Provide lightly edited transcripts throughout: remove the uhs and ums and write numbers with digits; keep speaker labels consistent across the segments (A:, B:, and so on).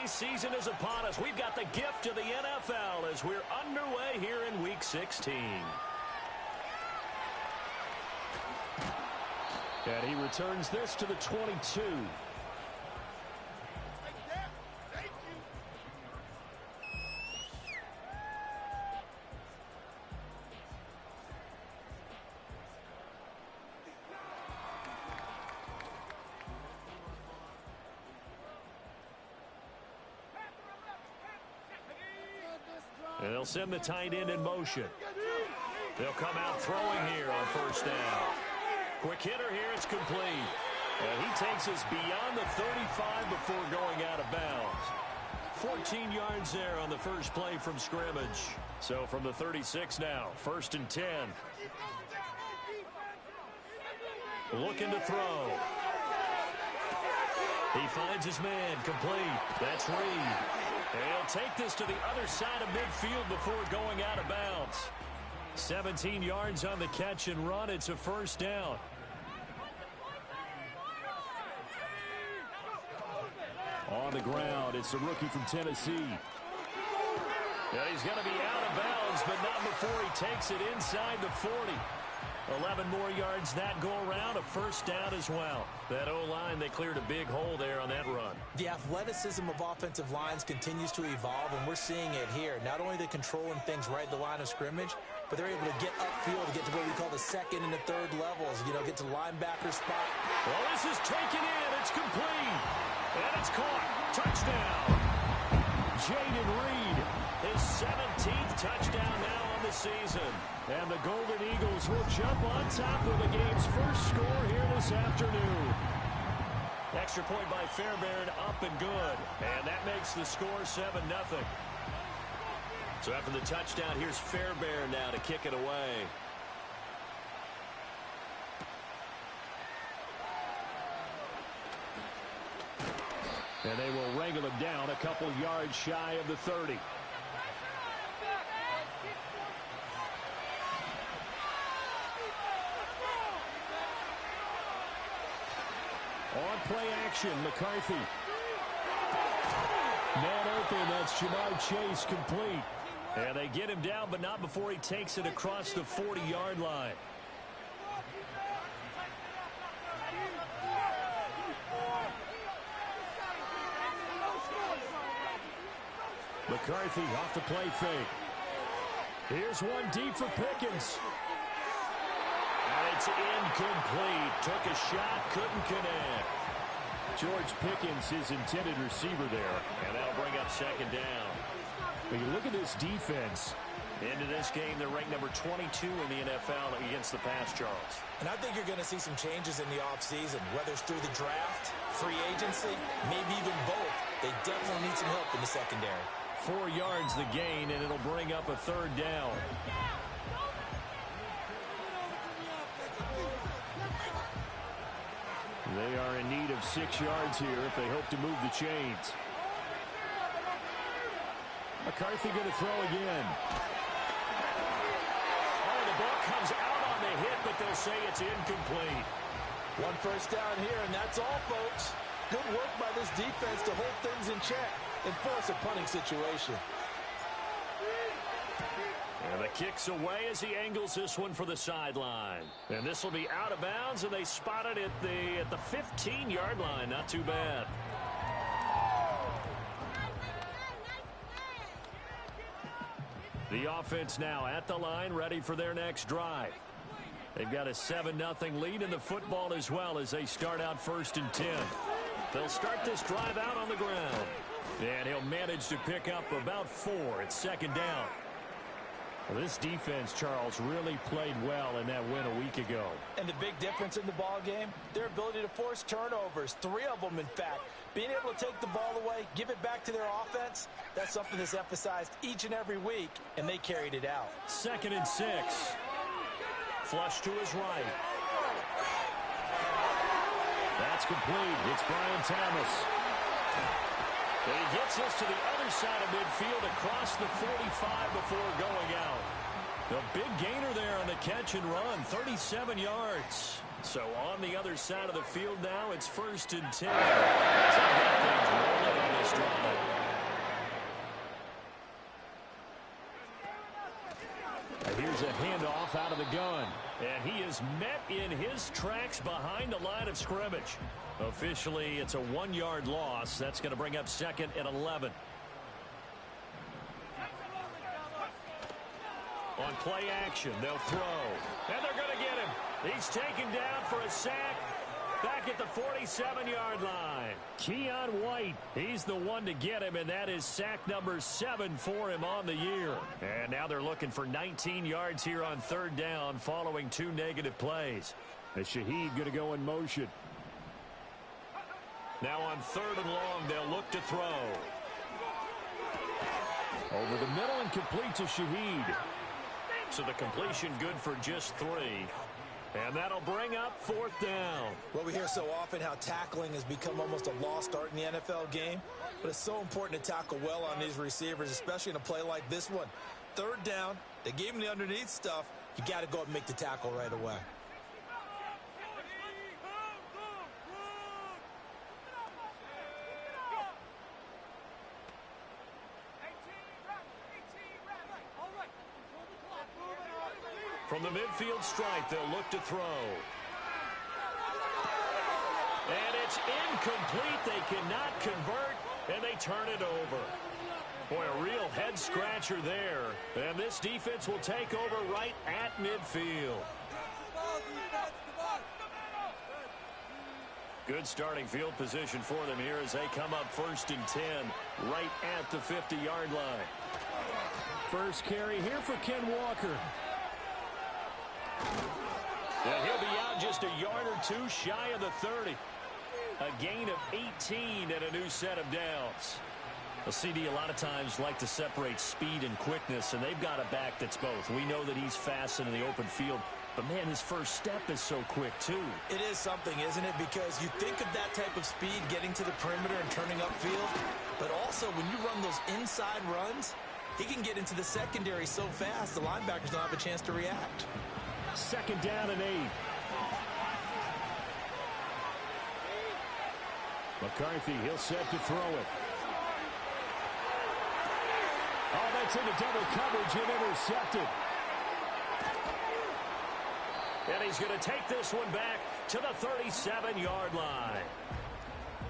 A: season is upon us. We've got the gift of the NFL as we're underway here in Week 16. And he returns this to the 22. And they'll send the tight end in motion. They'll come out throwing here on first down. Quick hitter here, it's complete. And he takes us beyond the 35 before going out of bounds. 14 yards there on the first play from scrimmage. So from the 36 now, 1st and 10. Looking to throw. He finds his man, complete. That's Reed. And he'll take this to the other side of midfield before going out of bounds. 17 yards on the catch and run. It's a first down. On the ground, it's the rookie from Tennessee. Yeah, he's going to be out of bounds, but not before he takes it inside the 40. 11 more yards that go around, a first down as well. That O-line, they cleared a big hole there on that run.
B: The athleticism of offensive lines continues to evolve, and we're seeing it here. Not only are they controlling things right at the line of scrimmage, but they're able to get upfield to get to what we call the second and the third levels. You know, get to linebacker spot.
A: Well, this is taken in. It's complete. And it's caught. Touchdown. Jayden Reed, his 17th touchdown now on the season. And the Golden Eagles will jump on top of the game's first score here this afternoon. Extra point by Fairbairn, up and good. And that makes the score 7-0. So after the touchdown, here's Fairbairn now to kick it away. And they will wrangle him down a couple yards shy of the 30. On play action, McCarthy. Man open, that's Jamar Chase, complete. And they get him down, but not before he takes it across the 40-yard line. McCarthy off the play fake. Here's one deep for Pickens. And it's incomplete. Took a shot, couldn't connect. George Pickens, his intended receiver there. And that'll bring up second down. But you look at this defense. Into this game, they're ranked number 22 in the NFL against the pass, Charles.
B: And I think you're going to see some changes in the offseason, whether it's through the draft, free agency, maybe even both. They definitely need some help in the secondary.
A: 4 yards the gain, and it'll bring up a third down. They are in need of 6 yards here if they hope to move the chains. McCarthy going to throw again. Oh, the ball comes out on the hit, but they'll say it's incomplete.
C: One first down here, and that's all, folks. Good work by this defense to hold things in check and force a punting situation.
A: And the kick's away as he angles this one for the sideline. And this will be out of bounds, and they spot it at the 15-yard line. Not too bad. The offense now at the line, ready for their next drive. They've got a 7-0 lead in the football as well as they start out 1st and 10. They'll start this drive out on the ground. And he'll manage to pick up about 4 at second down. Well, this defense, Charles, really played well in that win a week ago.
B: And the big difference in the ball game, their ability to force turnovers, 3 of them, in fact. Being able to take the ball away, give it back to their offense, that's something that's emphasized each and every week, and they carried it out.
A: 2nd and 6. Flush to his right. That's complete. It's Brian Thomas. And he gets us to the other side of midfield across the 45 before going out. The big gainer there on the catch and run, 37 yards. So on the other side of the field now, it's 1st and 10. So that thing's rolling on this drive. as a handoff out of the gun. And he is met in his tracks behind the line of scrimmage. Officially, it's a 1-yard loss. That's going to bring up 2nd and 11. On play action, they'll throw. And they're going to get him. He's taken down for a sack. Back at the 47-yard line. Keon White, he's the one to get him, and that is sack number 7 for him on the year. And now they're looking for 19 yards here on 3rd down following 2 negative plays. And Shaheed going to go in motion. Now on 3rd and long, they'll look to throw. Over the middle and complete to Shaheed. So the completion good for just 3. And that'll bring up 4th down.
B: Well, we hear so often how tackling has become almost a lost art in the NFL game. But it's so important to tackle well on these receivers, especially in a play like this one. 3rd down, they gave him the underneath stuff. You got to go up and make the tackle right away.
A: From the midfield stripe, they'll look to throw. And it's incomplete. They cannot convert, and they turn it over. Boy, a real head-scratcher there. And this defense will take over right at midfield. Good starting field position for them here as they come up 1st and 10, right at the 50-yard line.
D: First carry here for Ken Walker.
A: And he'll be out just a yard or 2 shy of the 30. A gain of 18 and a new set of downs. The CD a lot of times like to separate speed and quickness, and they've got a back that's both. We know that he's fast in the open field, but man, his first step is so quick too.
B: It is something, isn't it? Because you think of that type of speed getting to the perimeter and turning upfield, but also when you run those inside runs, he can get into the secondary so fast the linebackers don't have a chance to react.
D: 2nd down and 8. McCarthy, he'll set to throw it. Oh, that's into double coverage and intercepted.
A: And he's going to take this one back to the 37-yard line.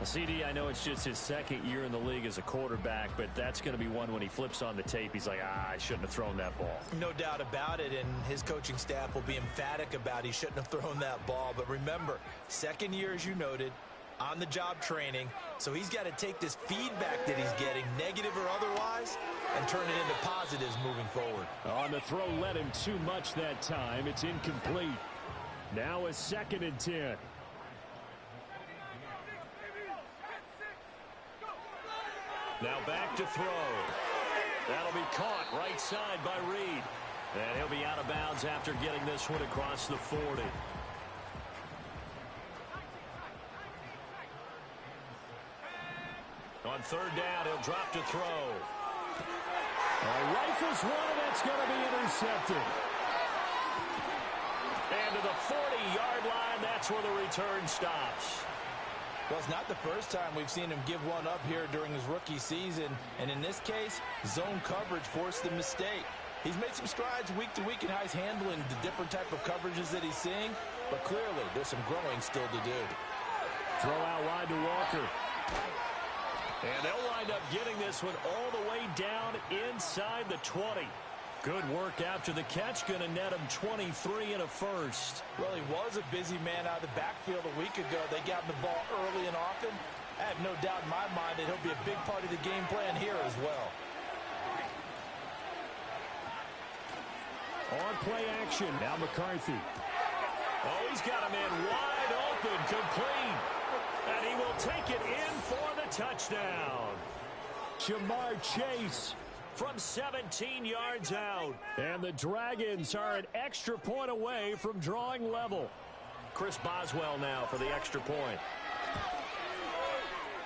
A: CD, I know it's just his 2nd year in the league as a quarterback, but that's going to be one when he flips on the tape, he's like, I shouldn't have thrown that ball.
B: No doubt about it, and his coaching staff will be emphatic about he shouldn't have thrown that ball. But remember, 2nd year, as you noted, on-the-job training, so he's got to take this feedback that he's getting, negative or otherwise, and turn it into positives moving forward.
D: On the throw led him too much that time. It's incomplete. Now a 2nd and 10.
A: Now back to throw. That'll be caught right side by Reed. And he'll be out of bounds after getting this one across the 40. On 3rd down, he'll drop to throw.
D: Rifles one, and that's going to be intercepted.
A: And to the 40-yard line, that's where the return stops.
B: Well, it's not the first time we've seen him give one up here during his rookie season. And in this case, zone coverage forced the mistake. He's made some strides week to week in how he's handling the different type of coverages that he's seeing. But clearly, there's some growing still to do.
D: Throw out wide to Walker.
A: And they'll wind up getting this one all the way down inside the 20. Good work after the catch. Going to net him 23 and a first.
B: Well, he was a busy man out of the backfield a week ago. They got him the ball early and often. I have no doubt in my mind that he'll be a big part of the game plan here as well.
D: On play action, now McCarthy.
A: Oh, he's got a man wide open, complete. And he will take it in for the touchdown.
D: Jamar Chase
A: from 17 yards out.
D: And the Dragons are an extra point away from drawing level.
A: Chris Boswell now for the extra point.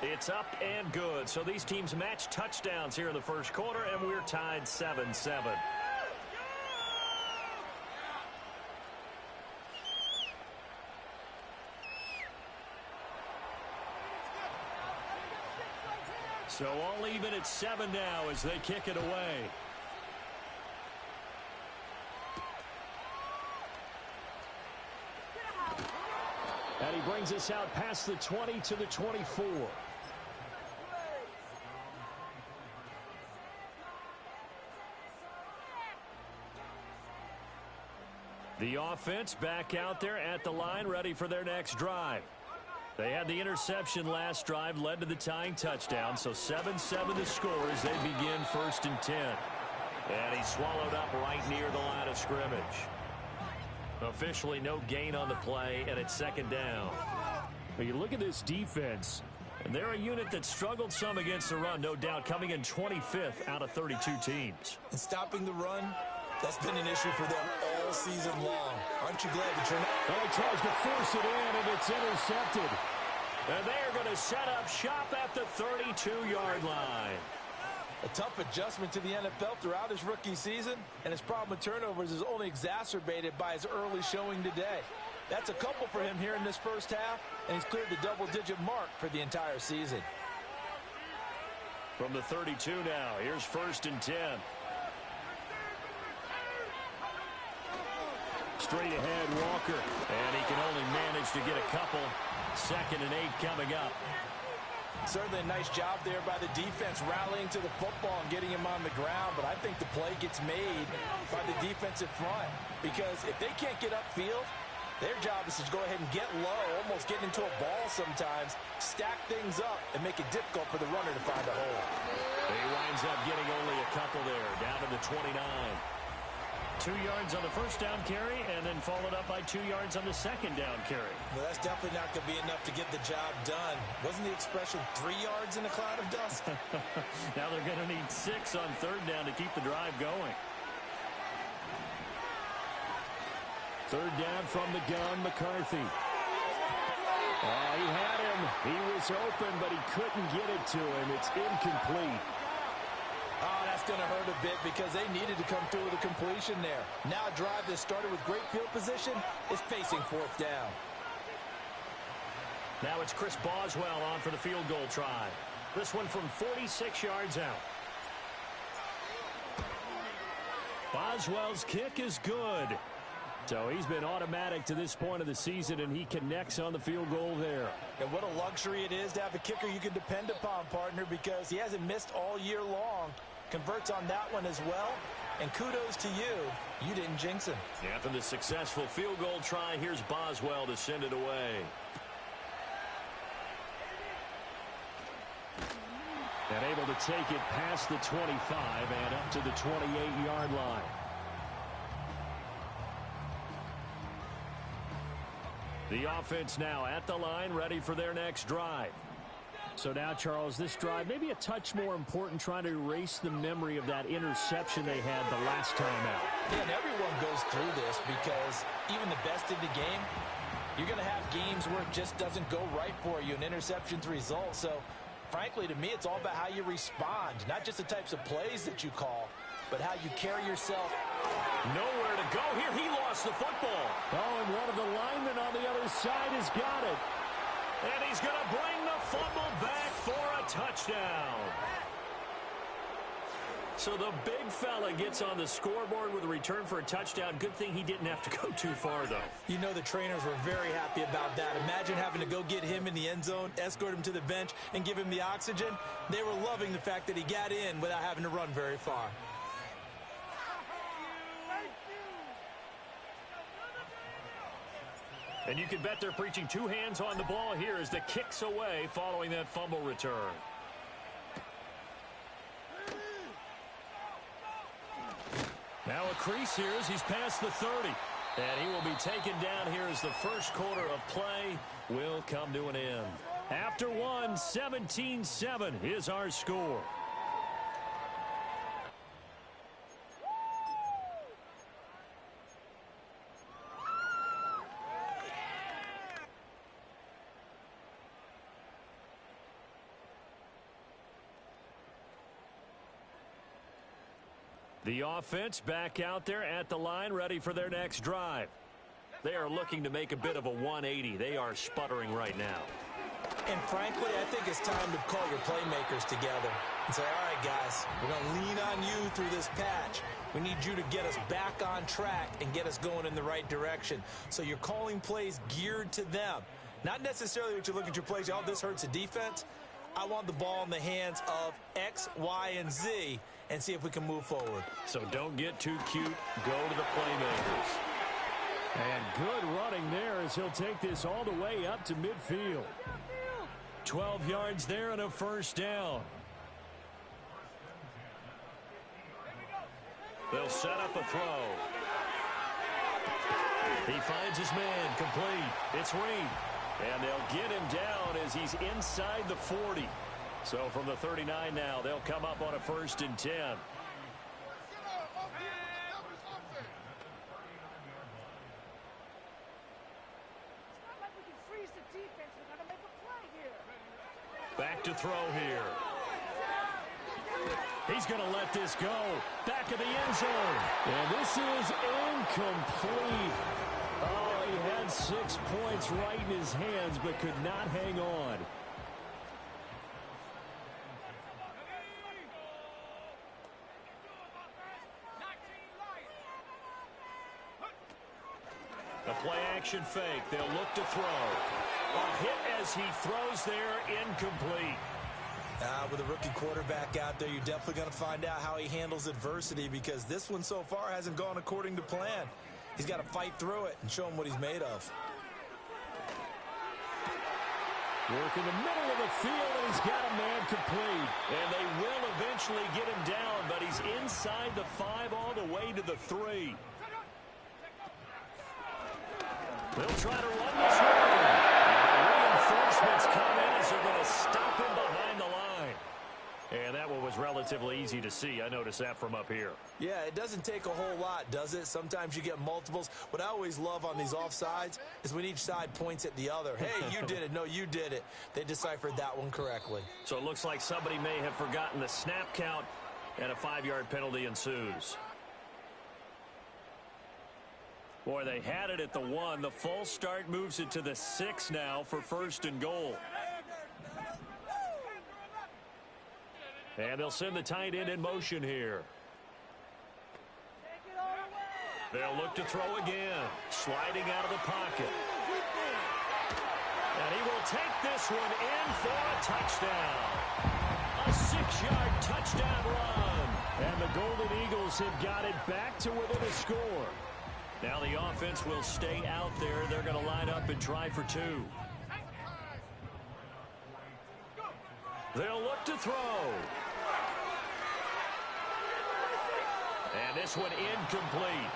A: It's up and good. So these teams match touchdowns here in the first quarter, and we're tied 7-7. So all even at 7 now as they kick it away.
D: brings us out past the 20 to the 24.
A: The offense back out there at the line, ready for their next drive. They had the interception last drive, led to the tying touchdown, so 7-7 the score as they begin 1st and 10. And he's swallowed up right near the line of scrimmage. Officially no gain on the play, and it's 2nd down.
D: When you look at this defense,
A: and they're a unit that struggled some against the run, no doubt, coming in 25th out of 32 teams.
B: And stopping the run, that's been an issue for them all season long. Aren't you glad that you're not?
D: well, he tries to force it in, and it's intercepted.
A: And they're going to set up shop at the 32-yard line.
C: A tough adjustment to the NFL throughout his rookie season, and his problem with turnovers is only exacerbated by his early showing today. That's a couple for him here in this first half, and he's cleared the double-digit mark for the entire season.
A: From the 32 now, here's 1st and 10.
D: Straight ahead, Walker.
A: And he can only manage to get a couple. 2nd and 8 coming up.
B: Certainly a nice job there by the defense rallying to the football and getting him on the ground, but I think the play gets made by the defensive front because if they can't get upfield, their job is to go ahead and get low, almost get into a ball sometimes, stack things up, and make it difficult for the runner to find a hole.
A: He winds up getting only a couple there, down to the 29. 2 yards on the first down carry, and then followed up by 2 yards on the second down carry.
B: Well, that's definitely not going to be enough to get the job done. Wasn't the expression 3 yards in a cloud of dust?
A: Now they're going to need 6 on 3rd down to keep the drive going.
D: 3rd down from the gun, McCarthy. Oh, he had him. He was open, but he couldn't get it to him. It's incomplete.
C: Oh, that's going to hurt a bit because they needed to come through with a completion there. Now a drive that started with great field position is facing 4th down.
A: Now it's Chris Boswell on for the field goal try. This one from 46 yards out. Boswell's kick is good.
D: So he's been automatic to this point of the season, and he connects on the field goal there.
B: And what a luxury it is to have a kicker you can depend upon, partner, because he hasn't missed all year long. Converts on that one as well. And kudos to you. You didn't jinx him.
A: After the successful field goal try, here's Boswell to send it away.
D: And able to take it past the 25 and up to the 28-yard line.
A: The offense now at the line, ready for their next drive.
D: So now, Charles, this drive may be a touch more important, trying to erase the memory of that interception they had the last time out.
B: Yeah, and everyone goes through this because even the best in the game, you're going to have games where it just doesn't go right for you, an interception's result. So, frankly, to me, it's all about how you respond, not just the types of plays that you call, but how you carry yourself.
A: Nowhere to go here. He lost the football.
D: Oh, and one of the linemen on the other side has got it.
A: And he's going to bring the fumble back for a touchdown. So the big fella gets on the scoreboard with a return for a touchdown. Good thing he didn't have to go too far, though.
B: You know the trainers were very happy about that. Imagine having to go get him in the end zone, escort him to the bench, and give him the oxygen. They were loving the fact that he got in without having to run very far.
A: And you can bet they're preaching 2 hands on the ball here as the kick's away following that fumble return. Now a crease here as he's past the 30. And he will be taken down here as the first quarter of play will come to an end.
D: After one, 17-7 is our score.
A: The offense back out there at the line, ready for their next drive. They are looking to make a bit of a 180. They are sputtering right now.
B: And frankly, I think it's time to call your playmakers together and say, all right, guys, we're going to lean on you through this patch. We need you to get us back on track and get us going in the right direction. So you're calling plays geared to them. Not necessarily what you look at your plays, oh, this hurts the defense. I want the ball in the hands of X, Y, and Z and see if we can move forward.
A: So don't get too cute. Go to the playmakers.
D: And good running there as he'll take this all the way up to midfield.
A: 12 yards there and a first down. They'll set up a throw. He finds his man, complete. It's Reed. And they'll get him down as he's inside the 40. So from the 39 now, they'll come up on a 1st and 10. Back to throw here. He's going to let this go. Back of the end zone.
D: And this is incomplete. Oh, he had 6 points right in his hands, but could not hang on.
A: The play action fake. They'll look to throw. A hit as he throws there, incomplete.
B: With a rookie quarterback out there, you're definitely going to find out how he handles adversity, because this one so far hasn't gone according to plan. He's got to fight through it and show him what he's made of.
D: Work in the middle of the field, and he's got a man complete.
A: And they will eventually get him down, but he's inside the 5 all the way to the 3. They'll try to run this one. Reinforcements come in as they're going to stop him behind the line. And that one was relatively easy to see. I noticed that from up here.
B: Yeah, it doesn't take a whole lot, does it? Sometimes you get multiples. What I always love on these offsides is when each side points at the other. Hey, you did it. No, you did it. They deciphered that one correctly.
A: So it looks like somebody may have forgotten the snap count, and a 5-yard penalty ensues. Boy, they had it at the 1. The false start moves it to the 6 now for 1st and goal. And they'll send the tight end in motion here. They'll look to throw again. Sliding out of the pocket. And he will take this one in for a touchdown. A 6-yard touchdown run.
D: And the Golden Eagles have got it back to within a score.
A: Now the offense will stay out there. They're going to line up and try for 2. They'll look to throw. And this one incomplete.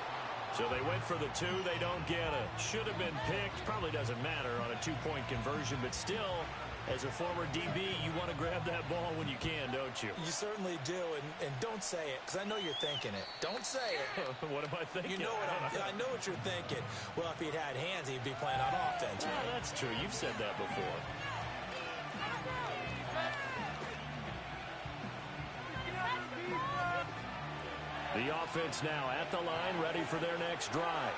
A: So they went for the 2. They don't get it. Should have been picked. Probably doesn't matter on a 2-point conversion. But still, as a former DB, you want to grab that ball when you can, don't you?
B: You certainly do. And don't say it, because I know you're thinking it. Don't say it.
A: What am I thinking?
B: You know I know what you're thinking. Well, if he'd had hands, he'd be playing on offense.
A: Yeah, that's true. You've said that before. The offense now at the line, ready for their next drive.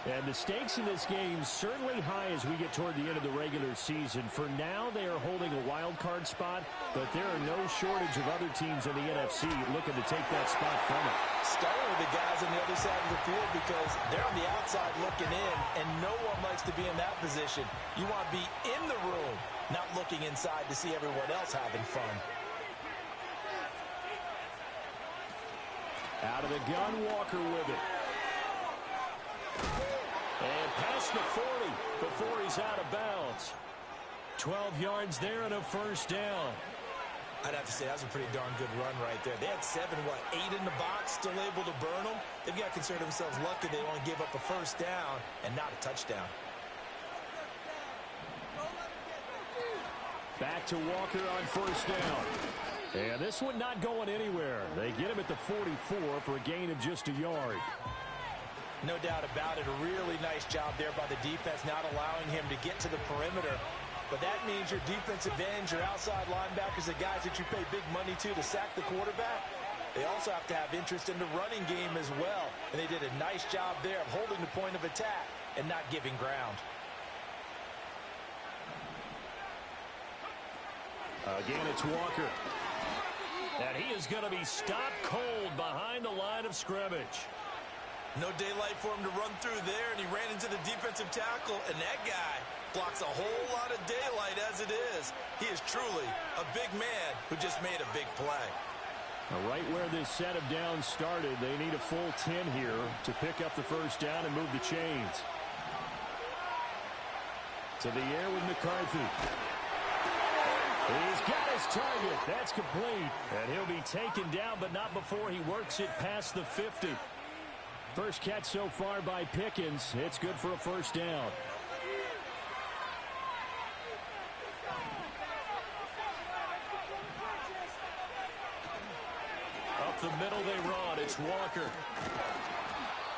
D: And the stakes in this game certainly high as we get toward the end of the regular season. For now, they are holding a wild card spot, but there are no shortage of other teams in the NFC looking to take that spot from it.
B: Starting with the guys on the other side of the field, because they're on the outside looking in, and no one likes to be in that position. You want to be in the room, not looking inside to see everyone else having fun.
D: Out of the gun, Walker with it.
A: And past the 40 before he's out of bounds. 12 yards there and a first down.
B: I'd have to say that was a pretty darn good run right there. They had 8 in the box, still able to burn them. They've got to consider themselves lucky they only gave up a first down and not a touchdown.
D: Back to Walker on first down. And this one not going anywhere. They get him at the 44 for a gain of just a yard.
B: No doubt about it. A really nice job there by the defense, not allowing him to get to the perimeter. But that means your defensive ends, your outside linebackers, the guys that you pay big money to sack the quarterback, they also have to have interest in the running game as well. And they did a nice job there of holding the point of attack and not giving ground.
A: Again, it's Walker. And he is going to be stopped cold behind the line of scrimmage.
B: No daylight for him to run through there, and he ran into the defensive tackle, and that guy,
C: blocks a whole lot of daylight as it is. He is truly a big man who just made a big play.
D: Right where this set of downs started, they need a full 10 here to pick up the first down and move the chains. To the air with McCarthy. He's got his target. That's complete. And he'll be taken down, but not before he works it past the 50. First catch so far by Pickens. It's good for a first down.
A: Up the middle they run. It's Walker.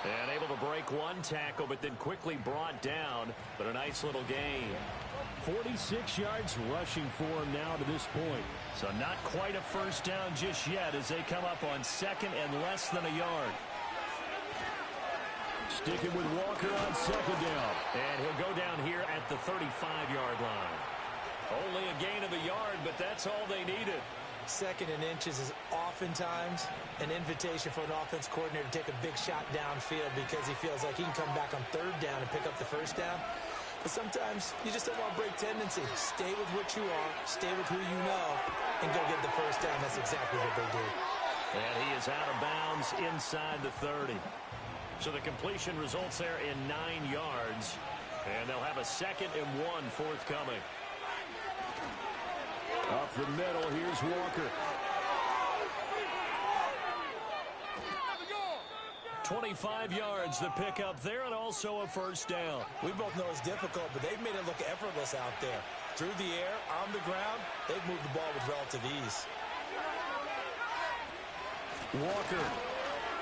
A: And able to break one tackle, but then quickly brought down. But a nice little gain.
D: 46 yards rushing for him now to this point.
A: So not quite a first down just yet as they come up on second and less than a yard.
D: Sticking with Walker on second down.
A: And he'll go down here at the 35-yard line. Only a gain of a yard, but that's all they needed.
B: Second and inches is oftentimes an invitation for an offense coordinator to take a big shot downfield because he feels like he can come back on third down and pick up the first down. But sometimes you just don't want to break tendency. Stay with what you are, stay with who you know, and go get the first down. That's exactly what they did.
A: And he is out of bounds inside the 30. So the completion results there in 9 yards. And they'll have a 2nd and 1 forthcoming.
D: Up the middle, here's Walker.
A: 25 yards to pick up there, and also a first down.
B: We both know it's difficult, but they've made it look effortless out there. Through the air, on the ground, they've moved the ball with relative ease.
D: Walker,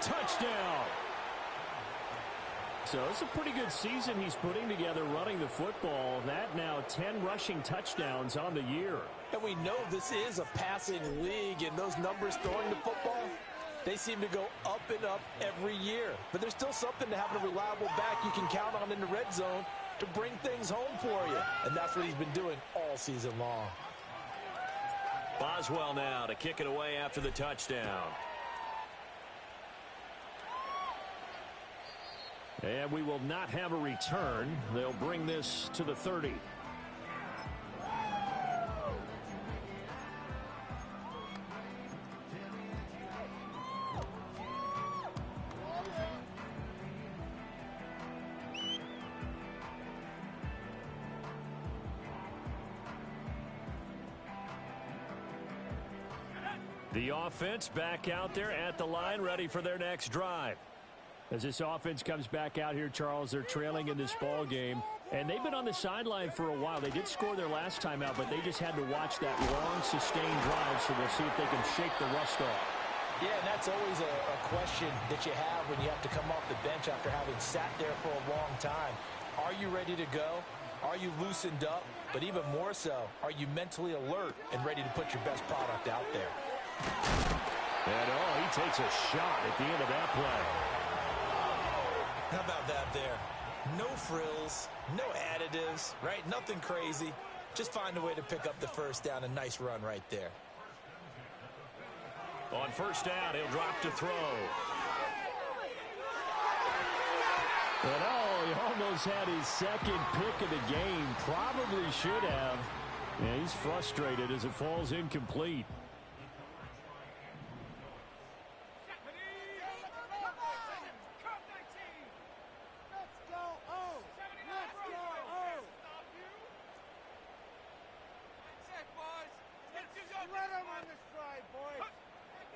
D: touchdown. So it's a pretty good season he's putting together running the football. That now 10 rushing touchdowns on the year.
C: And we know this is a passing league, and those numbers throwing the football, they seem to go up and up every year. But there's still something to having a reliable back you can count on in the red zone to bring things home for you. And that's what he's been doing all season long.
A: Boswell now to kick it away after the touchdown.
D: And we will not have a return. They'll bring this to the 30.
A: The offense back out there at the line, ready for their next drive.
D: As this offense comes back out here, Charles, they're trailing in this ball game. And they've been on the sideline for a while. They did score their last time out, but they just had to watch that long, sustained drive, so we'll see if they can shake the rust off.
B: Yeah, and that's always a question that you have when you have to come off the bench after having sat there for a long time. Are you ready to go? Are you loosened up? But even more so, are you mentally alert and ready to put your best product out there?
D: And he takes a shot at the end of that play.
B: How about that there? No frills, no additives, right? Nothing crazy. Just find a way to pick up the first down. A nice run right there.
A: On first down, he'll drop to throw.
D: And he almost had his second pick of the game. Probably should have. Yeah, he's frustrated as it falls incomplete.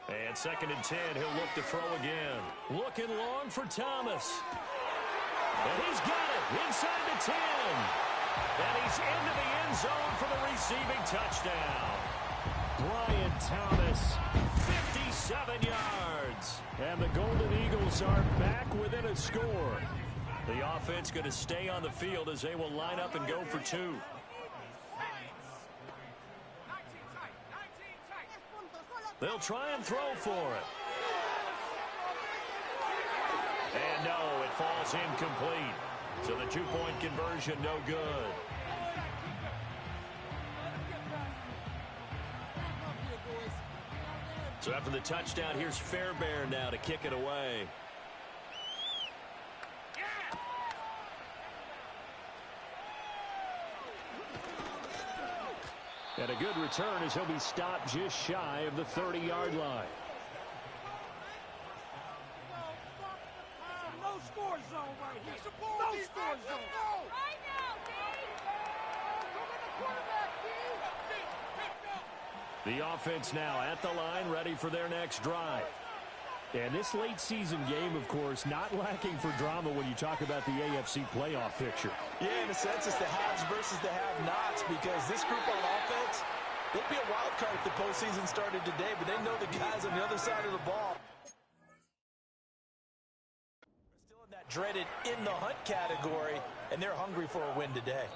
A: And 2nd and 10, he'll look to throw again. Looking long for Thomas. And he's got it inside the 10. And he's into the end zone for the receiving touchdown.
D: Brian Thomas,
A: 57 yards.
D: And the Golden Eagles are back within a score.
A: The offense going to stay on the field as they will line up and go for 2. They'll try and throw for it. And no, it falls incomplete. So the 2-point conversion no good. So after the touchdown, here's Fairbairn now to kick it away.
D: And a good return as he'll be stopped just shy of the 30-yard line.
E: No score zone right here. No score zone. Right now,
A: The offense now at the line, ready for their next drive.
D: And this late season game, of course, not lacking for drama when you talk about the AFC playoff picture.
C: Yeah, in a sense, it's the haves versus the have-nots, because this group on offense, they'd be a wild card if the postseason started today, but they know the guys on the other side of the ball. They're still in that dreaded in-the-hunt category, and they're hungry for a win today.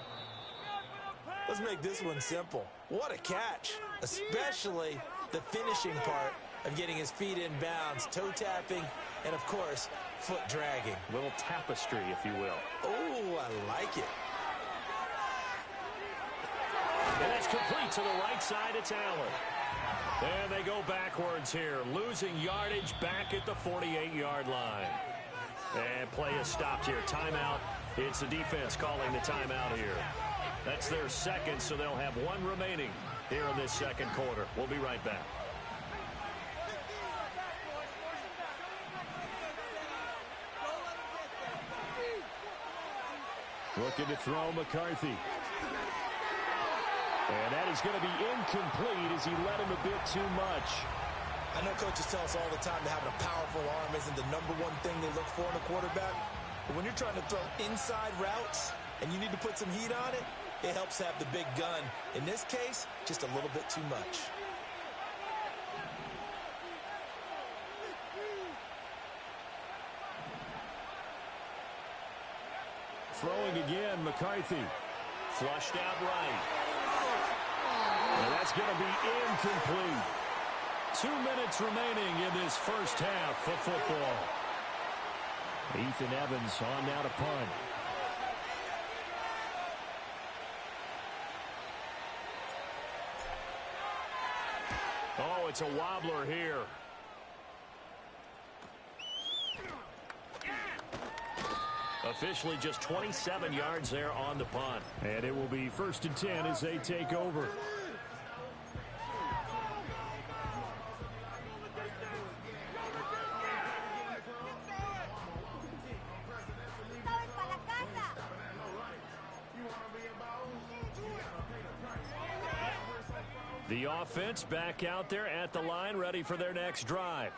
B: Let's make this one simple. What a catch, especially the finishing part of getting his feet in bounds, toe tapping, and of course, foot dragging.
A: A little tapestry, if you will.
B: Oh, I like it.
A: And it's complete to the right side. It's Allen. And they go backwards here, losing yardage back at the 48-yard line. And play is stopped here. Timeout. It's the defense calling the timeout here. That's their second, so they'll have one remaining here in this second quarter. We'll be right back.
D: Looking to throw McCarthy. And that is going to be incomplete as he led him a bit too much.
B: I know coaches tell us all the time that having a powerful arm isn't the number one thing they look for in a quarterback. But when you're trying to throw inside routes and you need to put some heat on it, it helps have the big gun. In this case, just a little bit too much.
D: Throwing again, McCarthy.
A: Flushed out right.
D: And that's going to be incomplete.
A: 2 minutes remaining in this first half of football.
D: Ethan Evans on now to punt.
A: Oh, it's a wobbler here. Officially just 27 yards there on the punt.
D: And it will be 1st and 10 as they take over.
A: The offense back out there at the line, ready for their next drive.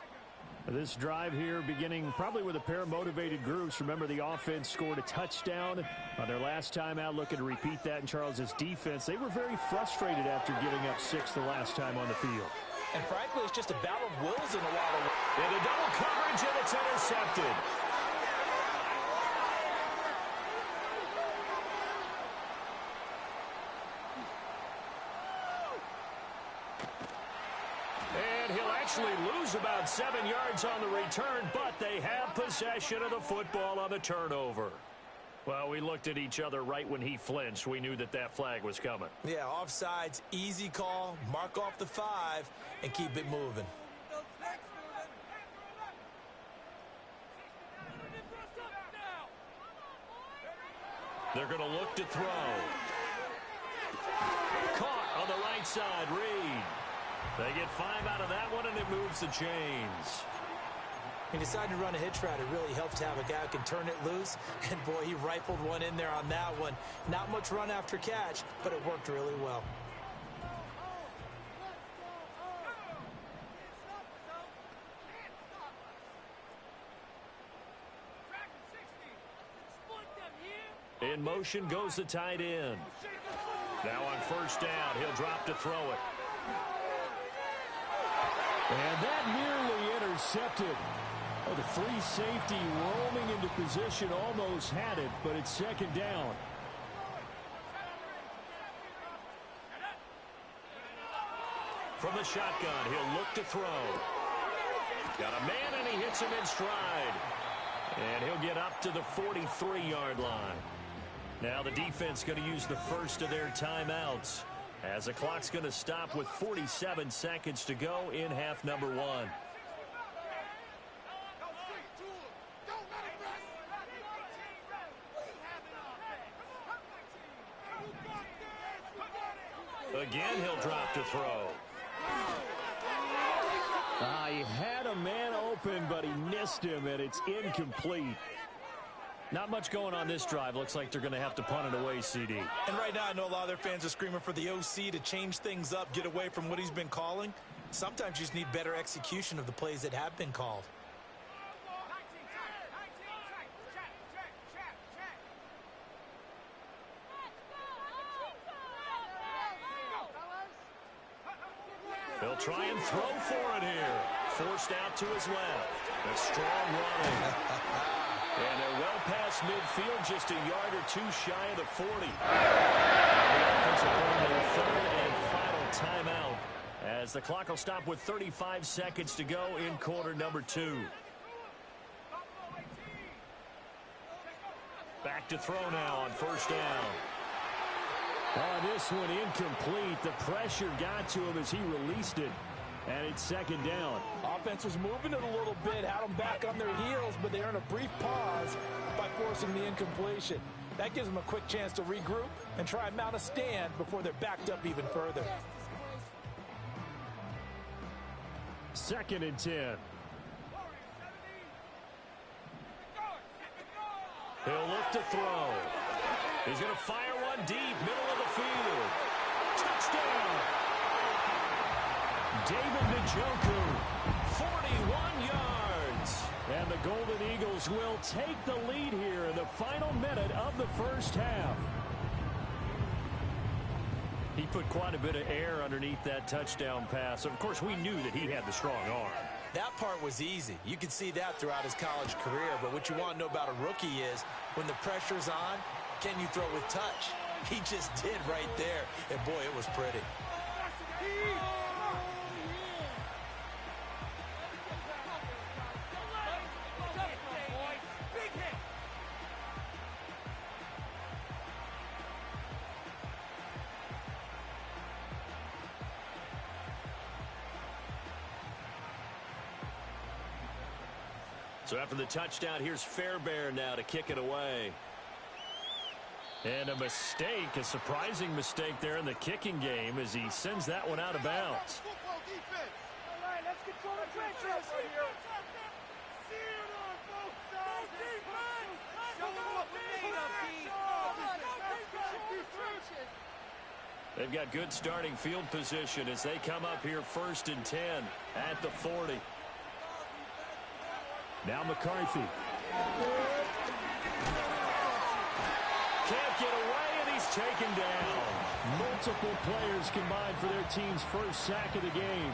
D: This drive here beginning probably with a pair of motivated groups. Remember, the offense scored a touchdown on their last time out, looking to repeat that in Charles's defense. They were very frustrated after giving up 6 the last time on the field.
C: And frankly, it's just a battle of wills in a lot of ways.
A: And a double coverage, and it's intercepted. Actually lose about 7 yards on the return, but they have possession of the football on the turnover. Well, we looked at each other right when he flinched. We knew that that flag was coming.
B: Yeah, offsides, easy call, mark off the 5, and keep it moving.
A: They're going to look to throw. Caught on the right side, Reed. They get 5 out of that one, and it moves the chains.
B: He decided to run a hitch route. It really helps to have a guy who can turn it loose. And, boy, he rifled one in there on that one. Not much run after catch, but it worked really well.
A: In motion goes the tight end. Now on 1st down, he'll drop to throw it.
D: And that nearly intercepted. Oh, the free safety roaming into position almost had it, but it's 2nd down.
A: From the shotgun, he'll look to throw. Got a man, and he hits him in stride. And he'll get up to the 43-yard line. Now the defense going to use the first of their timeouts, as the clock's going to stop with 47 seconds to go in half number 1. Again, he'll drop to throw.
D: He had a man open, but he missed him, and it's incomplete.
A: Not much going on this drive. Looks like they're going to have to punt it away, CD.
B: And right now, I know a lot of their fans are screaming for the OC to change things up, get away from what he's been calling. Sometimes you just need better execution of the plays that have been called.
A: They'll try and throw for it here. Forced out to his left. A strong running. And they're well past midfield, just a yard or two shy of the 40. The offensive ball, their third and final timeout, as the clock will stop with 35 seconds to go in quarter number 2. Back to throw now on first down.
D: This one incomplete. The pressure got to him as he released it. And it's second down.
C: Offense was moving it a little bit, had them back on their heels, but they earned a brief pause by forcing the incompletion. That gives them a quick chance to regroup and try and mount a stand before they're backed up even further.
D: Second and 10.
A: He'll look to throw. He's going to fire one deep, middle of the field. Touchdown! David Njoku, 41 yards.
D: And the Golden Eagles will take the lead here in the final minute of the first half.
A: He put quite a bit of air underneath that touchdown pass. Of course, we knew that he had the strong arm.
B: That part was easy. You could see that throughout his college career. But what you want to know about a rookie is when the pressure's on, can you throw with touch? He just did right there. And, boy, it was pretty.
A: So after the touchdown, here's Fairbairn now to kick it away. And a mistake, a surprising mistake there in the kicking game as he sends that one out of bounds. They've got good starting field position as they come up here first and 10 at the 40.
D: Now McCarthy.
A: Can't get away, and he's taken down.
D: Multiple players combined for their team's first sack of the game.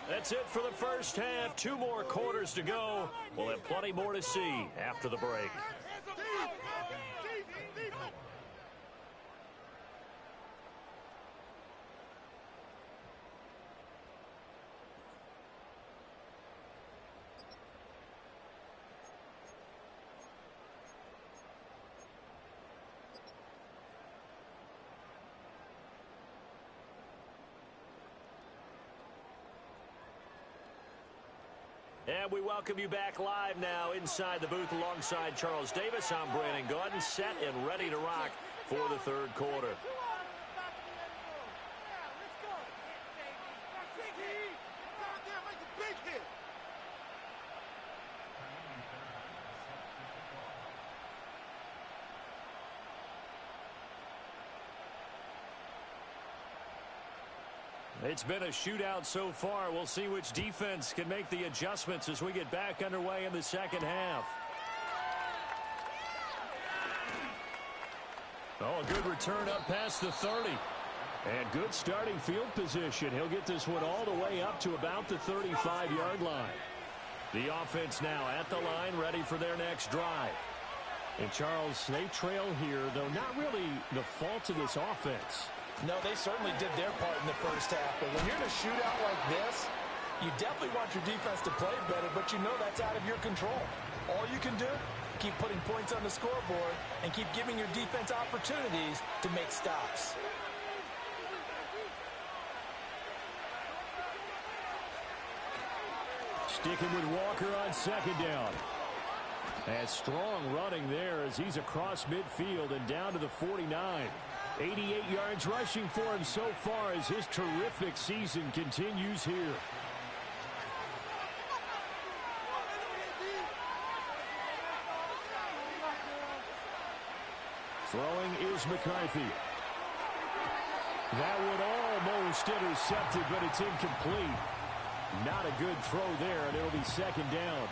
A: That's it for the first half. 2 more quarters to go. We'll have plenty more to see after the break. And we welcome you back live now inside the booth alongside Charles Davis. I'm Brandon Gaudin, set and ready to rock for the third quarter. It's been a shootout so far. We'll see which defense can make the adjustments as we get back underway in the second half. Oh, a good return up past the 30.
D: And good starting field position. He'll get this one all the way up to about the 35-yard line.
A: The offense now at the line, ready for their next drive.
D: And, Charles, they trail here, though not really the fault of this offense.
C: No, they certainly did their part in the first half. But when you're in a shootout like this, you definitely want your defense to play better, but you know that's out of your control. All you can do keep putting points on the scoreboard and keep giving your defense opportunities to make stops.
D: Sticking with Walker on second down. And strong running there as he's across midfield and down to the 49. 88 yards rushing for him so far as his terrific season continues here. Throwing is McCarthy. That would almost intercepted, but it's incomplete. Not a good throw there, and it'll be second down.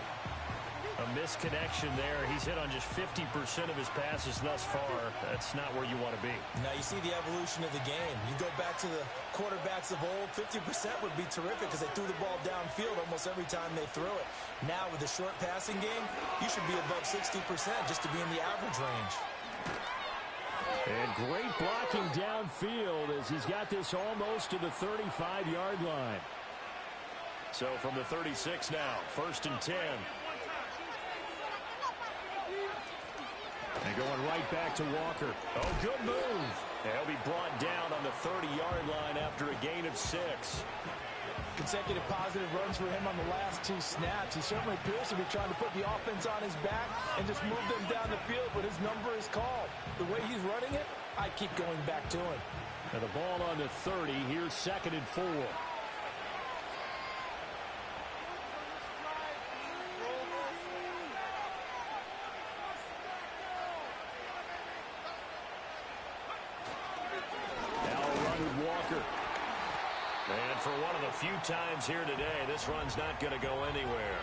A: A misconnection there. He's hit on just 50% of his passes thus far. That's not where you want to be.
B: Now you see the evolution of the game. You go back to the quarterbacks of old, 50% would be terrific because they threw the ball downfield almost every time they threw it. Now with the short passing game, you should be above 60% just to be in the average range.
D: And great blocking downfield as he's got this almost to the 35-yard line.
A: So from the 36 now, 1st and 10.
D: And going right back to Walker.
A: Oh, good move. He'll be brought down on the 30-yard line after a gain of 6.
C: Consecutive positive runs for him on the last 2 snaps. He certainly appears to be trying to put the offense on his back and just move them down the field, but his number is called. The way he's running it, I keep going back to him.
D: And the ball on the 30. Here's 2nd and 4.
A: And for one of the few times here today, this run's not going to go anywhere.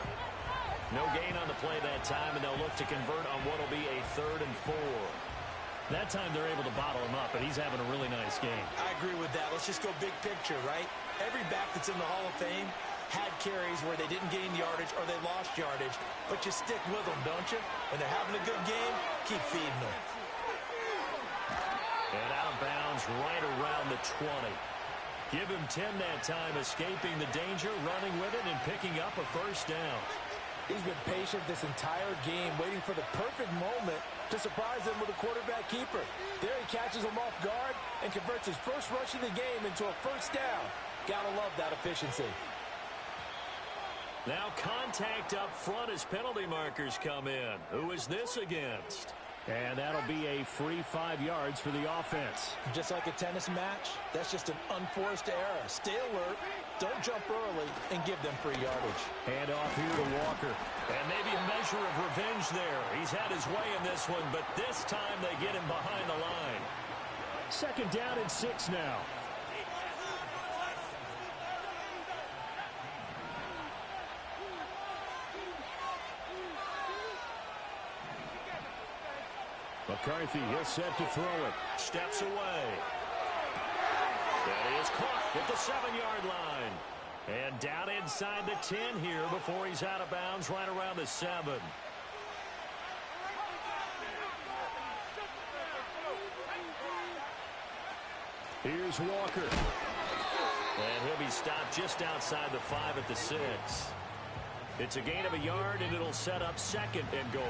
A: No gain on the play that time, and they'll look to convert on what will be a 3rd and 4.
D: That time they're able to bottle him up, and he's having a really nice game.
B: I agree with that. Let's just go big picture, right? Every back that's in the Hall of Fame had carries where they didn't gain yardage or they lost yardage, but you stick with them, don't you? When they're having a good game, keep feeding them.
A: And out of bounds right around the 20. Give him 10 that time, escaping the danger, running with it, and picking up a 1st down.
C: He's been patient this entire game, waiting for the perfect moment to surprise them with a quarterback keeper. There he catches him off guard and converts his first rush of the game into a 1st down. Gotta love that efficiency.
A: Now contact up front as penalty markers come in. Who is this against?
D: And that'll be a free 5 yards for the offense.
C: Just like a tennis match, that's just an unforced error. Stay alert, don't jump early, and give them free yardage.
D: Hand off here to Walker.
A: And maybe a measure of revenge there. He's had his way in this one, but this time they get him behind the line.
D: 2nd down and 6 now. McCarthy is set to throw it.
A: Steps away. That is caught at the 7-yard line. And down inside the 10 here before he's out of bounds right around the 7.
D: Here's Walker.
A: And he'll be stopped just outside the 5 at the 6. It's a gain of a yard, and it'll set up 2nd and goal.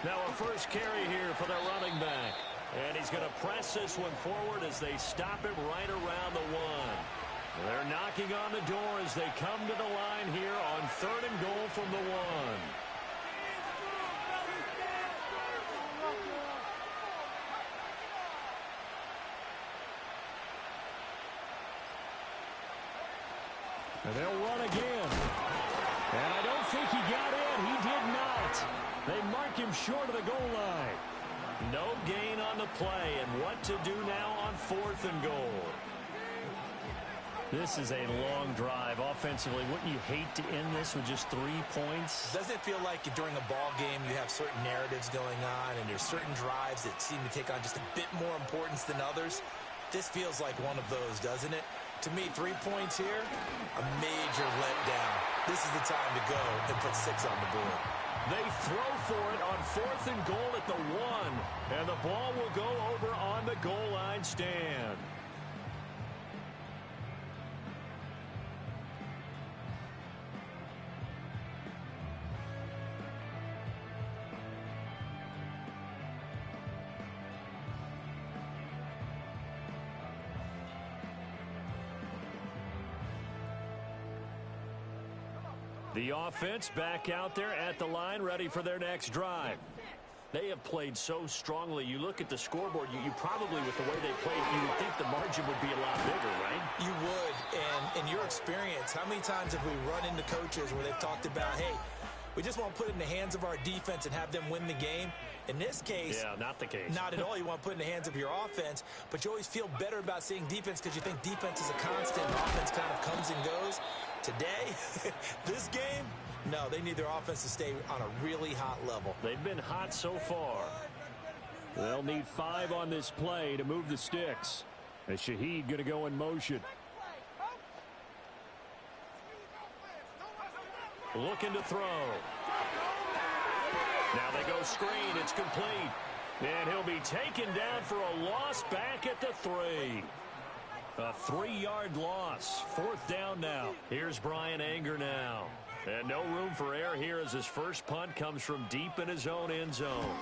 A: Now a first carry here for the running back. And he's going to press this one forward as they stop him right around the 1. They're knocking on the door as they come to the line here on 3rd and goal from the 1.
D: And they'll run again. And I don't think he got in. He did not. They mark him short of the goal line.
A: No gain on the play, and what to do now on 4th and goal. This is a long drive. Offensively, wouldn't you hate to end this with just 3 points?
B: Doesn't it feel like during a ball game you have certain narratives going on and there's certain drives that seem to take on just a bit more importance than others? This feels like one of those, doesn't it? To me, 3 points here, a major letdown. This is the time to go and put 6 on the board.
A: They throw for it on 4th and goal at the 1. And the ball will go over on the goal line stand. The offense back out there at the line, ready for their next drive. They have played so strongly. You look at the scoreboard, you probably, with the way they played, you would think the margin would be a lot bigger, right?
B: You would, and in your experience, how many times have we run into coaches where they've talked about, hey, we just want to put it in the hands of our defense and have them win the game? In this case,
A: yeah, not the case.
B: Not at all. You want to put it in the hands of your offense, but you always feel better about seeing defense because you think defense is a constant and offense kind of comes and goes. Today, this game, no, they need their offense to stay on a really hot level.
A: They've been hot so far.
D: They'll need 5 on this play to move the sticks. And Shaheed going to go in motion.
A: Looking to throw. Now they go screen. It's complete. And he'll be taken down for a loss back at the 3. A 3-yard loss. 4th down now. Here's Brian Anger now. And no room for error here as his first punt comes from deep in his own end zone.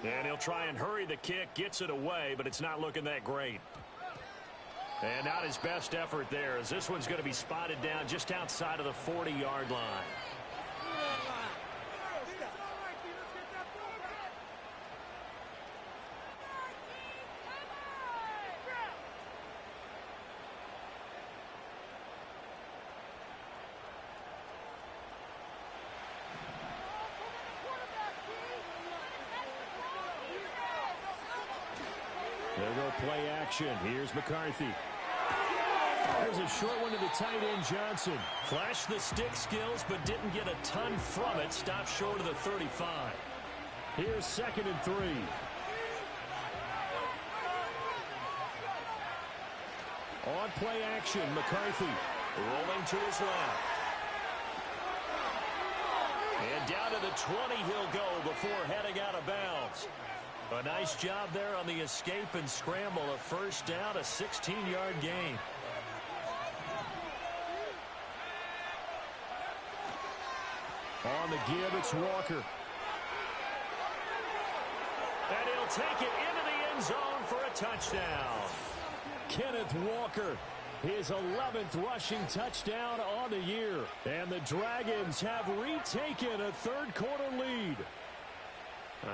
A: And he'll try and hurry the kick, gets it away, but it's not looking that great. And not his best effort there, as this one's going to be spotted down just outside of the 40-yard line.
D: They'll go play action. Here's McCarthy. There's a short one to the tight end, Johnson.
A: Flashed the stick skills, but didn't get a ton from it. Stopped short of the 35.
D: Here's 2nd and 3. On play action, McCarthy.
A: Rolling to his left. And down to the 20 he'll go before heading out of bounds. A nice job there on the escape and scramble. A first down, a 16-yard gain.
D: On the give, it's Walker.
A: And he'll take it into the end zone for a touchdown.
D: Kenneth Walker, his 11th rushing touchdown on the year. And the Dragons have retaken a third-quarter lead.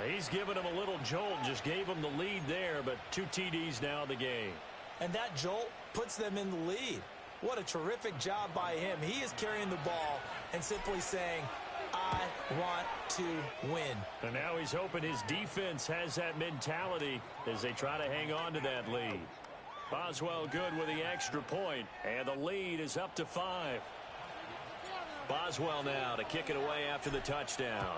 A: He's given him a little jolt, just gave him the lead there, but 2 TDs now in the game.
B: And that jolt puts them in the lead. What a terrific job by him. He is carrying the ball and simply saying, I want to win.
A: And now he's hoping his defense has that mentality as they try to hang on to that lead. Boswell good with the extra point, and the lead is up to 5. Boswell now to kick it away after the touchdown.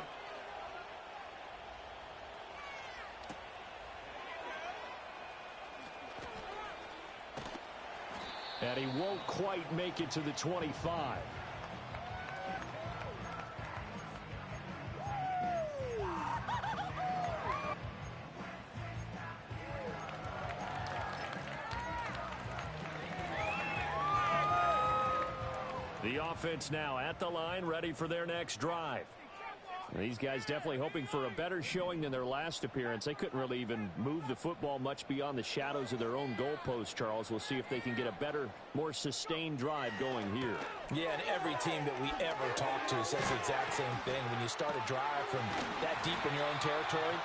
D: And he won't quite make it to the 25.
A: The offense now at the line, ready for their next drive.
D: These guys definitely hoping for a better showing than their last appearance. They couldn't really even move the football much beyond the shadows of their own goalpost, Charles. We'll see if they can get a better, more sustained drive going here.
B: Yeah, and every team that we ever talk to says the exact same thing. When you start a drive from that deep in your own territory,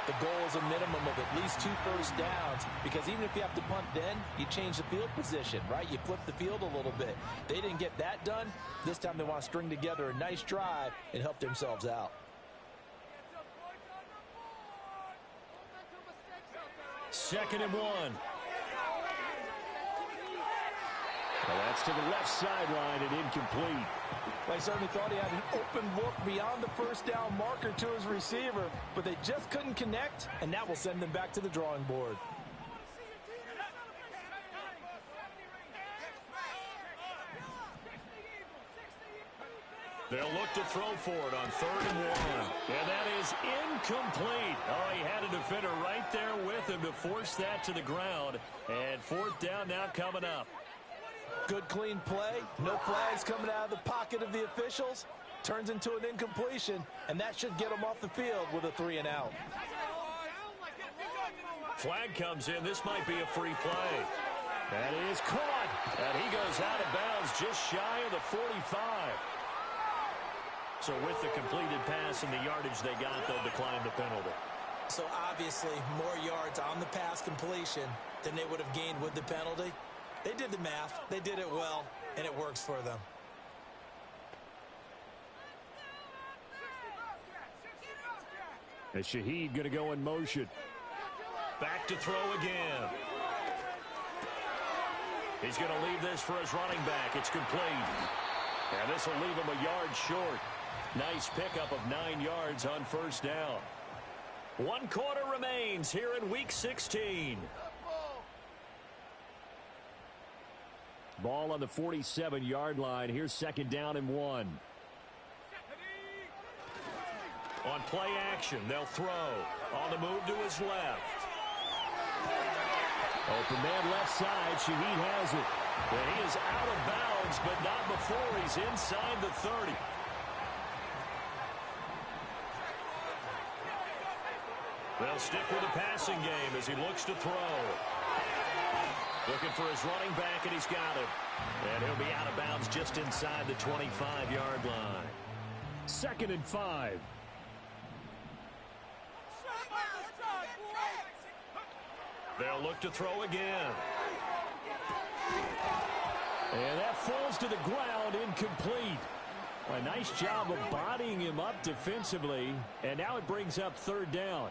B: the goal is a minimum of at least 2 first downs, because even if you have to punt then, you change the field position, right? You flip the field a little bit. They didn't get that done. This time they want to string together a nice drive and help themselves out.
A: 2nd and 1.
D: Well, that's to the left sideline and incomplete.
C: I certainly thought he had an open look beyond the first down marker to his receiver, but they just couldn't connect, and that will send them back to the drawing board.
A: They'll look to throw for it on 3rd and 1. And that is incomplete. Oh, he had a defender right there with him to force that to the ground. And 4th down now coming up.
C: Good, clean play. No flags coming out of the pocket of the officials. Turns into an incompletion, and that should get them off the field with a 3 and out.
A: Flag comes in. This might be a free play.
D: That is caught.
A: And he goes out of bounds just shy of the 45. So with the completed pass and the yardage they got, they'll decline the penalty.
B: So obviously more yards on the pass completion than they would have gained with the penalty. They did the math. They did it well, and it works for them.
D: And Shaheed going to go in motion.
A: Back to throw again. He's going to leave this for his running back. It's complete. And this will leave him a yard short. Nice pickup of 9 yards on first down. 1 quarter remains here in Week 16.
D: Ball on the 47-yard line. Here's 2nd down and 1.
A: On play action, they'll throw. On the move to his left.
D: Open man left side. Shaheed has it.
A: And he is out of bounds, but not before he's inside the 30. They'll stick with the passing game as he looks to throw. Looking for his running back, and he's got him. And he'll be out of bounds just inside the 25-yard line.
D: 2nd and 5.
A: They'll look to throw again.
D: And that falls to the ground, incomplete. A nice job of bodying him up defensively. And now it brings up 3rd down.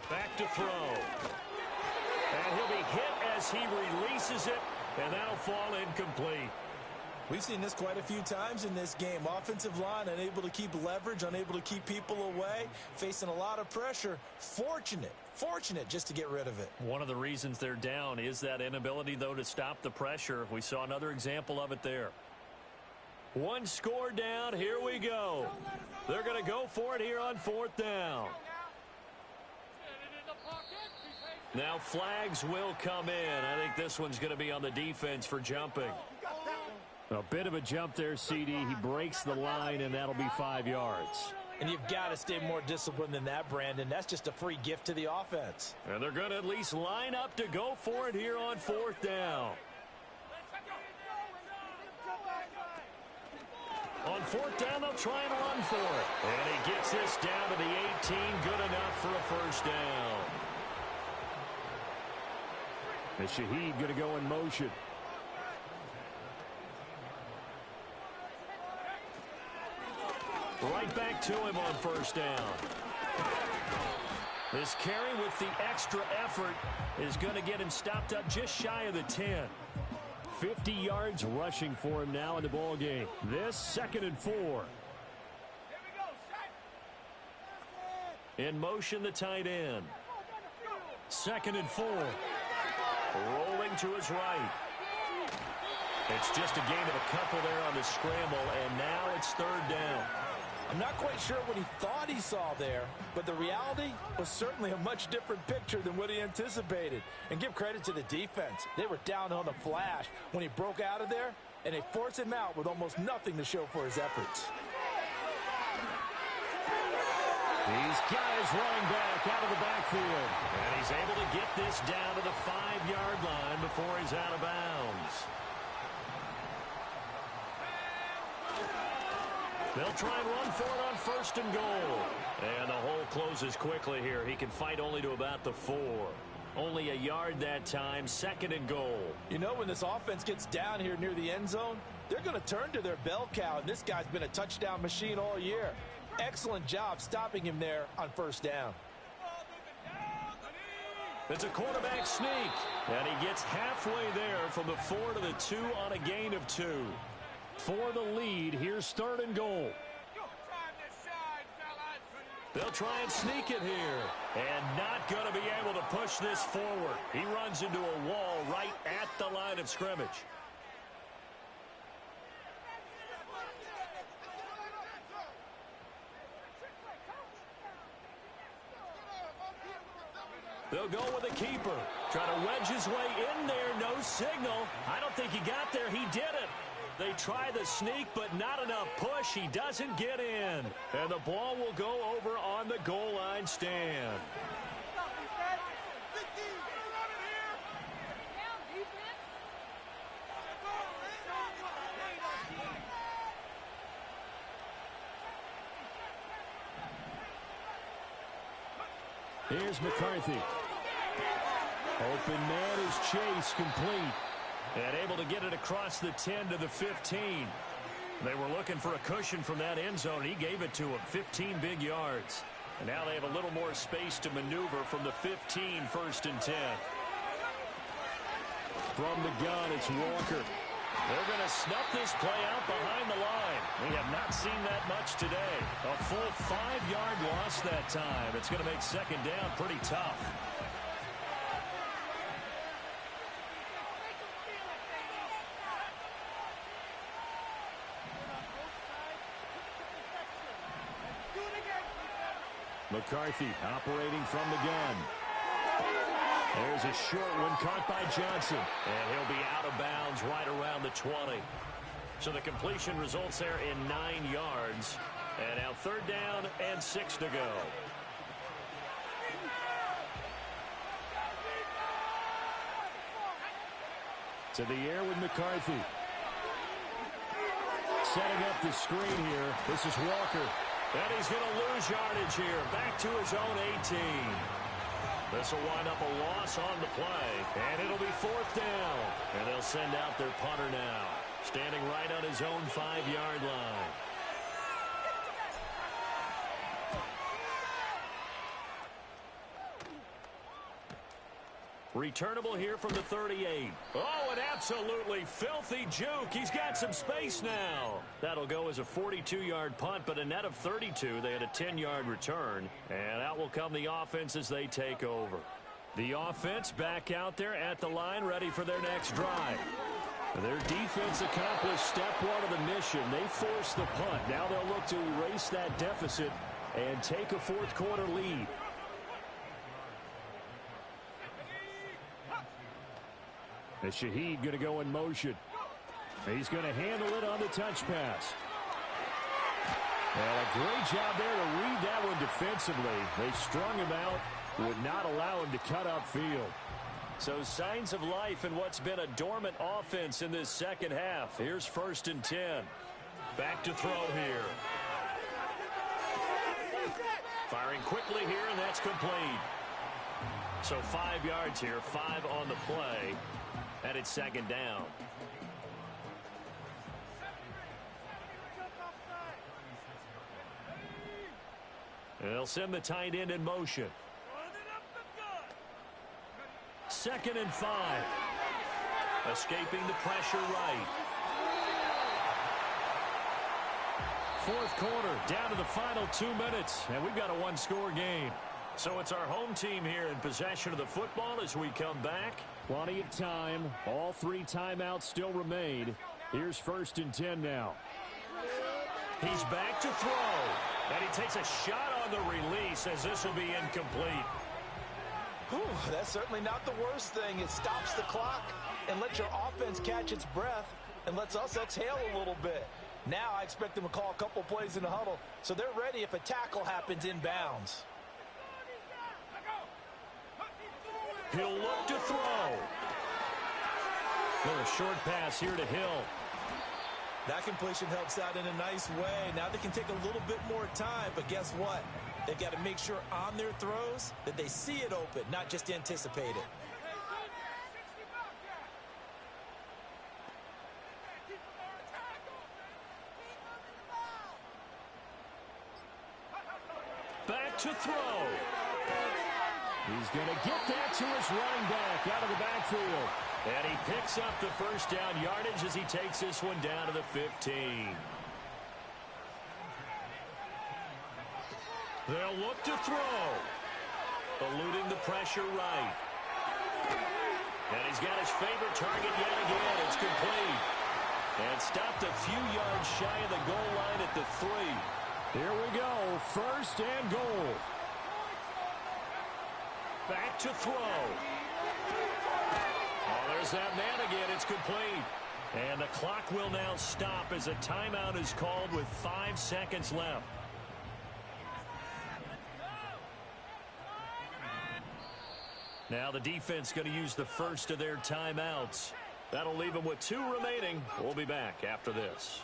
A: Back to throw. And he'll be hit as he releases it, and that'll fall incomplete.
B: We've seen this quite a few times in this game. Offensive line unable to keep leverage, unable to keep people away, facing a lot of pressure. Fortunate just to get rid of it.
A: One of the reasons they're down is that inability, though, to stop the pressure. We saw another example of it there. 1 score down. Here we go. They're going to go for it here on 4th down. Now flags will come in. I think this one's going to be on the defense for jumping.
D: A bit of a jump there, CD. He breaks the line, and that'll be 5 yards.
C: And you've got to stay more disciplined than that, Brandon. That's just a free gift to the offense.
A: And they're going to at least line up to go for it here on 4th down. On 4th down, they'll try and run for it. And he gets this down to the 18. Good enough for a first down.
D: And Shaheed going to go in motion.
A: Right back to him on first down. This carry with the extra effort is going to get him stopped up just shy of the 10.
D: 50 yards rushing for him now in the ball game. This 2nd and 4.
A: In motion, the tight end. 2nd and 4. Rolling to his right. It's just a gain of a couple there on the scramble, and now it's 3rd down.
C: I'm not quite sure what he thought he saw there, but the reality was certainly a much different picture than what he anticipated. And give credit to the defense. They were down on the flash when he broke out of there, and they forced him out with almost nothing to show for his efforts.
D: He's got his running back out of the backfield.
A: And he's able to get this down to the 5-yard line before he's out of bounds. They'll try and run for it on 1st and goal. And the hole closes quickly here. He can fight only to about the 4. Only a yard that time. 2nd and goal.
C: You know, when this offense gets down here near the end zone, they're going to turn to their bell cow, and this guy's been a touchdown machine all year. Excellent job stopping him there on 1st down.
A: It's a quarterback sneak. And he gets halfway there from the 4 to the 2 on a gain of 2.
D: For the lead, here's 3rd and goal.
A: They'll try and sneak it here. And not going to be able to push this forward. He runs into a wall right at the line of scrimmage. They'll go with a keeper. Try to wedge his way in there. No signal. I don't think he got there. He did it. They try the sneak, but not enough push. He doesn't get in. And the ball will go over on the goal line stand.
D: Here's McCarthy. Open man is Chase, complete.
A: And able to get it across the 10 to the 15. They were looking for a cushion from that end zone. He gave it to him, 15 big yards. And now they have a little more space to maneuver from the 15, 1st and 10.
D: From the gun, it's Walker.
A: They're going to snuff this play out behind the line. We have not seen that much today. A full 5-yard loss that time. It's going to make second down pretty tough.
D: McCarthy operating from the gun. There's a short one caught by Johnson.
A: And he'll be out of bounds right around the 20. So the completion results there in 9 yards. And now 3rd down and 6 to go.
D: To the air with McCarthy. Setting up the screen here. This is Walker.
A: And he's going to lose yardage here. Back to his own 18. This will wind up a loss on the play. And it'll be 4th down. And they'll send out their punter now. Standing right on his own 5-yard line. Returnable here from the 38. Oh, an absolutely filthy juke. He's got some space now. That'll go as a 42-yard punt, but a net of 32. They had a 10-yard return. And out will come the offense as they take over. The offense back out there at the line, ready for their next drive. Their defense accomplished step 1 of the mission. They forced the punt. Now they'll look to erase that deficit and take a 4th quarter lead.
D: And Shaheed going to go in motion. He's going to handle it on the touch pass. And a great job there to read that one defensively. They strung him out, would not allow him to cut upfield.
A: So signs of life in what's been a dormant offense in this second half. Here's 1st and 10. Back to throw here. Firing quickly here, and that's complete. So 5 yards here, 5 on the play. And it's 2nd down. They'll send the tight end in motion. 2nd and 5. Escaping the pressure right. 4th quarter, down to the final 2 minutes. And we've got a 1-score game. So it's our home team here in possession of the football as we come back.
D: Plenty of time. All 3 timeouts still remain. Here's 1st and 10 now.
A: He's back to throw. And he takes a shot on the release as this will be incomplete.
C: Whew, that's certainly not the worst thing. It stops the clock and lets your offense catch its breath and lets us exhale a little bit. Now I expect them to call a couple plays in the huddle so they're ready if a tackle happens inbounds.
A: He'll look to throw. Little short pass here to Hill.
C: That completion helps out in a nice way. Now they can take a little bit more time, but guess what? They've got to make sure on their throws that they see it open, not just anticipate it.
A: Back to throw.
D: He's going to get that to his running back out of the backfield.
A: And he picks up the 1st down yardage as he takes this one down to the 15. They'll look to throw. Eluding the pressure right. And he's got his favorite target yet again. It's complete. And stopped a few yards shy of the goal line at the 3.
D: Here we go. 1st and goal.
A: Back to throw. Oh, there's that man again. It's complete. And the clock will now stop as a timeout is called with 5 seconds left. Now the defense going to use the first of their timeouts. That'll leave them with 2 remaining. We'll be back after this.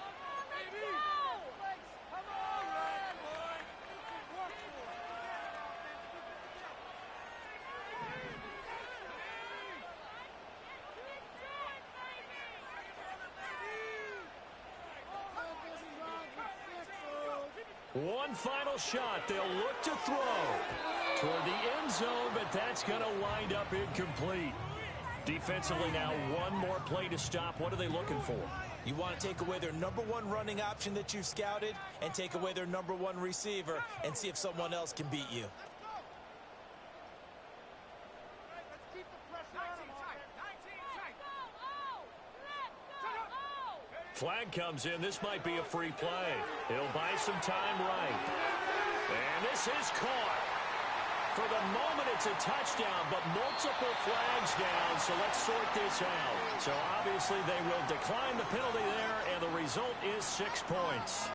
A: One final shot. They'll look to throw toward the end zone, but that's going to wind up incomplete. Defensively now, one more play to stop. What are they looking for?
B: You want to take away their number 1 running option that you've scouted and take away their number 1 receiver and see if someone else can beat you.
A: Flag comes in. This might be a free play. He'll buy some time right. And this is caught. For the moment, it's a touchdown, but multiple flags down, so let's sort this out. So obviously they will decline the penalty there, and the result is 6 points.